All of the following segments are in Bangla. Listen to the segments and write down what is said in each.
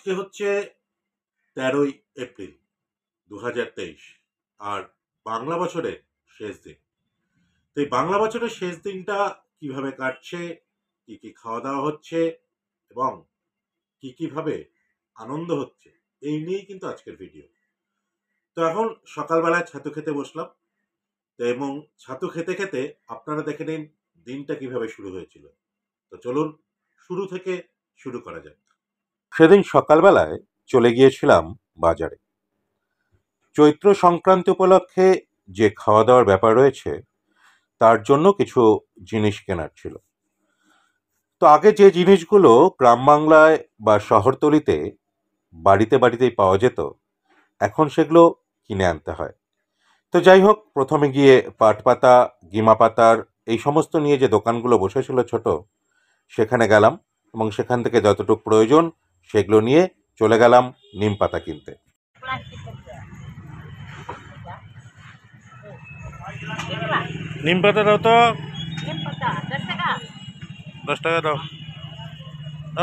আজকে হচ্ছে 13ই এপ্রিল 2023 আর বাংলা বছরের শেষ দিন। তো এই বাংলা বছরের শেষ দিনটা কিভাবে কাটছে, কি কি খাওয়া দাওয়া হচ্ছে এবং কি কিভাবে আনন্দ হচ্ছে, এই নিয়েই কিন্তু আজকের ভিডিও। তো এখন সকালবেলায় ছাতু খেতে বসলাম, তো এবং ছাতু খেতে খেতে আপনারা দেখে নিন দিনটা কিভাবে শুরু হয়েছিল। তো চলুন শুরু থেকে শুরু করা যাক। সেদিন সকালবেলায় চলে গিয়েছিলাম বাজারে। চৈত্র সংক্রান্তি উপলক্ষে যে খাওয়া দাওয়ার ব্যাপার রয়েছে তার জন্য কিছু জিনিস কেনার ছিল। তো আগে যে জিনিসগুলো গ্রাম বাংলায় বা শহরতলিতে বাড়িতে বাড়িতেই পাওয়া যেত, এখন সেগুলো কিনে আনতে হয়। তো যাই হোক, প্রথমে গিয়ে পাট পাতা, গিমা পাতার এই সমস্ত নিয়ে যে দোকানগুলো বসেছিল ছোট, সেখানে গেলাম এবং সেখান থেকে যতটুকু প্রয়োজন সেগুলো নিয়ে চলে গেলাম নিম পাতা কিনতে। নিম পাতা দাও তো, 10 টাকা দাও,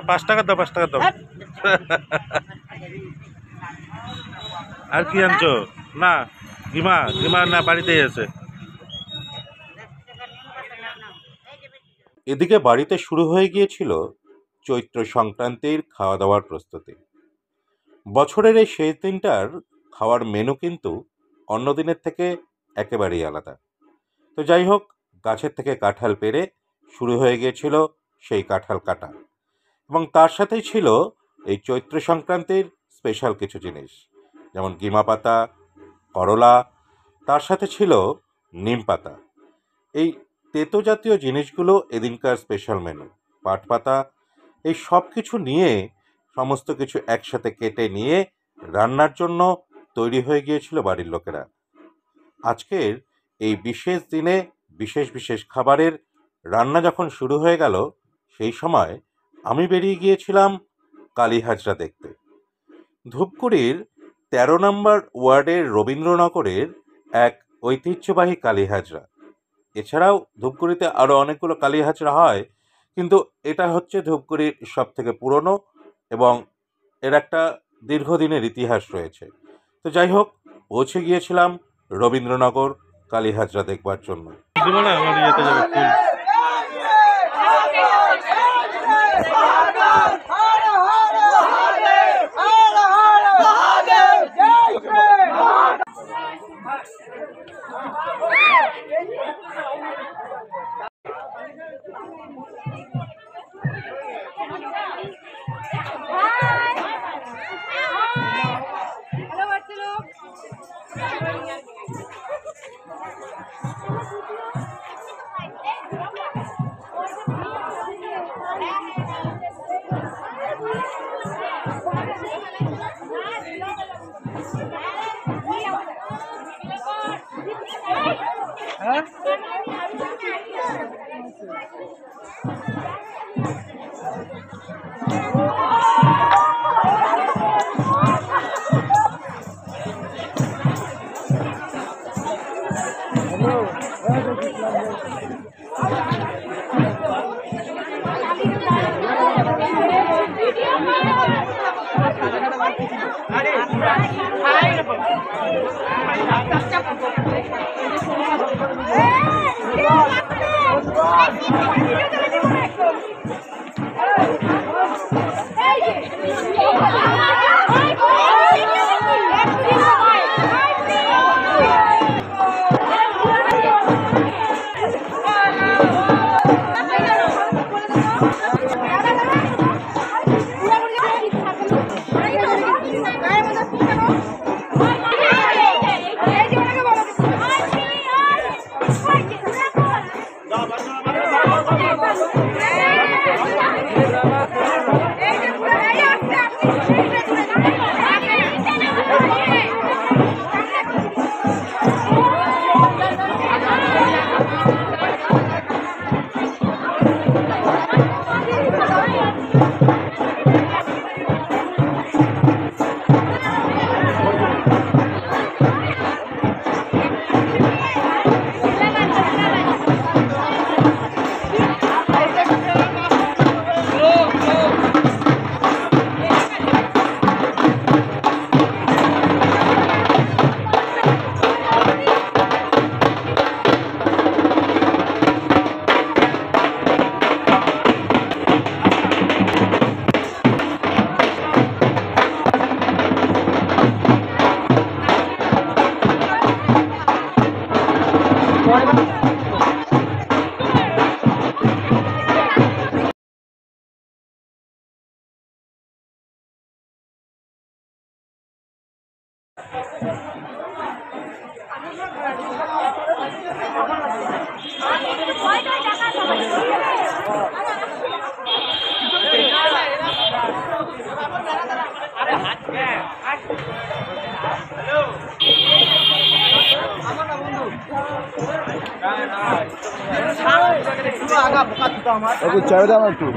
5 টাকা দাও, 5 টাকা দাও। আর কি আনছো? না গিমা, গিমা না বাড়িতেই আছে। এদিকে বাড়িতে শুরু হয়ে গিয়েছিল চৈত্র সংক্রান্তির খাওয়া দাওয়ার প্রস্তুতি। বছরের এই শেষ দিনটার খাওয়ার মেনু কিন্তু অন্য দিনের থেকে একেবারেই আলাদা। তো যাই হোক, গাছের থেকে কাঁঠাল পেড়ে শুরু হয়ে গিয়েছিল সেই কাঁঠাল কাটা, এবং তার সাথেই ছিল এই চৈত্র সংক্রান্তির স্পেশাল কিছু জিনিস, যেমন গিমা পাতা, করলা, তার সাথে ছিল নিম পাতা। এই তেতো জাতীয় জিনিসগুলো এদিনকার স্পেশাল মেনু। পাট পাতা, এই সব কিছু নিয়ে সমস্ত কিছু একসাথে কেটে নিয়ে রান্নার জন্য তৈরি হয়ে গিয়েছিল বাড়ির লোকেরা। আজকের এই বিশেষ দিনে বিশেষ বিশেষ খাবারের রান্না যখন শুরু হয়ে গেল, সেই সময় আমি বেরিয়ে গিয়েছিলাম কালীহাজরা দেখতে। ধূপগুড়ির 13 নম্বর ওয়ার্ডের রবীন্দ্রনগরের এক ঐতিহ্যবাহী কালীহাজরা। এছাড়াও ধূপগুড়িতে আরও অনেকগুলো কালীহাজরা হয়, কিন্তু এটা হচ্ছে ধূপগুড়ির সব থেকে পুরনো এবং এর একটা দীর্ঘদিনের ইতিহাস রয়েছে। তো যাই হোক, পৌঁছে গিয়েছিলাম রবীন্দ্রনগর কালীহাজরা দেখবার জন্য। ছেড়ে দাও একটু।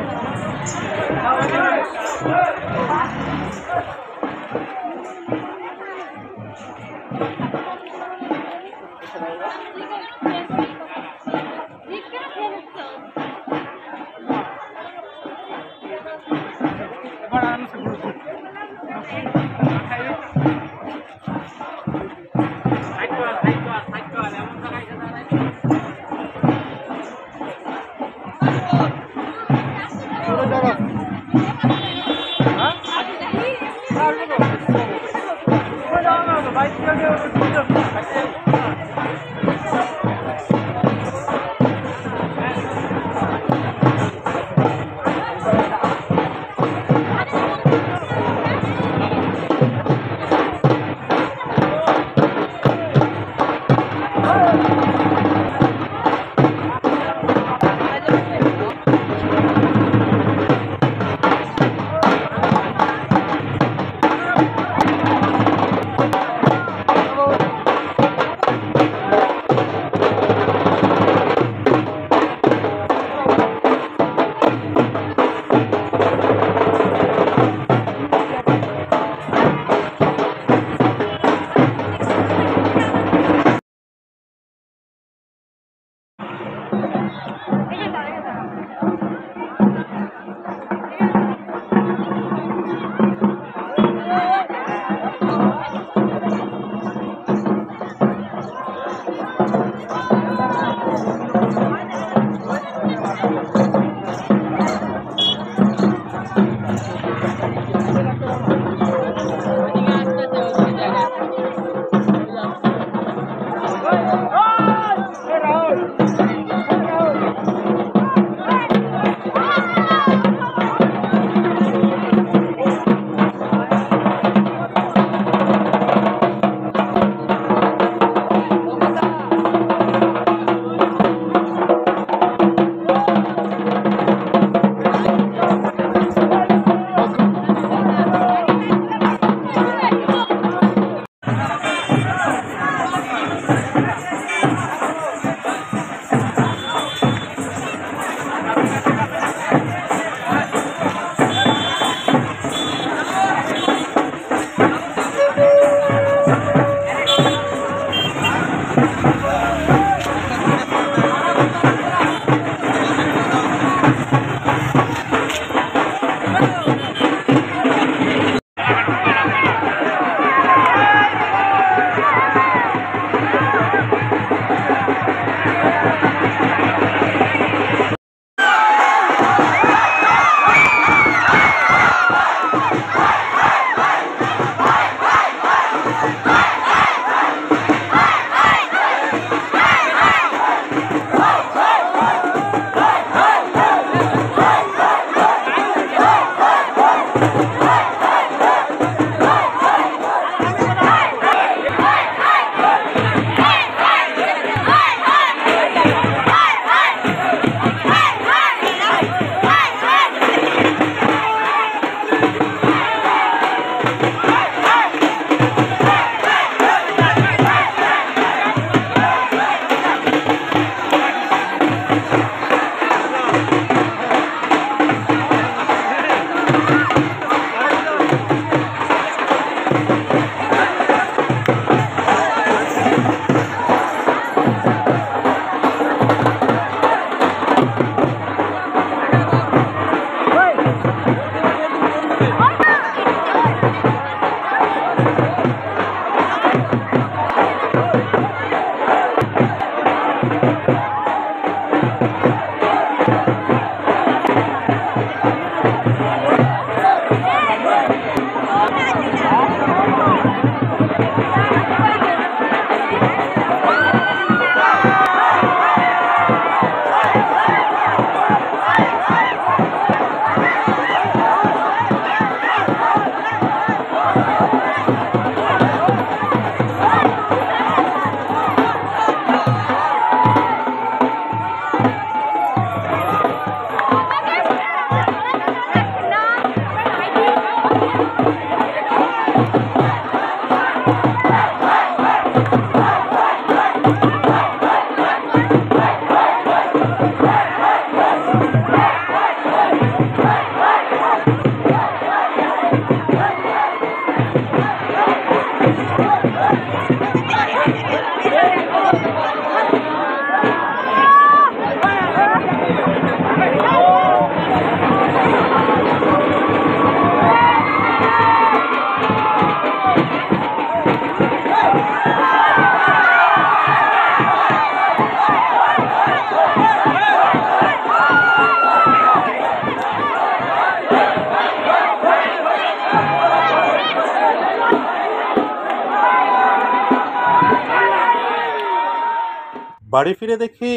বাড়ি ফিরে দেখি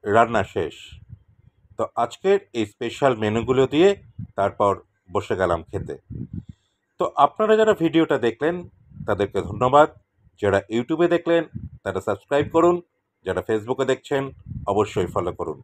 রান্না শেষ। তো আজকের এই স্পেশাল মেনুগুলো দিয়ে তারপর বসে গেলাম খেতে। তো আপনারা যারা ভিডিওটা দেখলেন তাদেরকে ধন্যবাদ। যারা ইউটিউবে দেখলেন তারা সাবস্ক্রাইব করুন, যারা ফেসবুকে দেখছেন অবশ্যই ফলো করুন।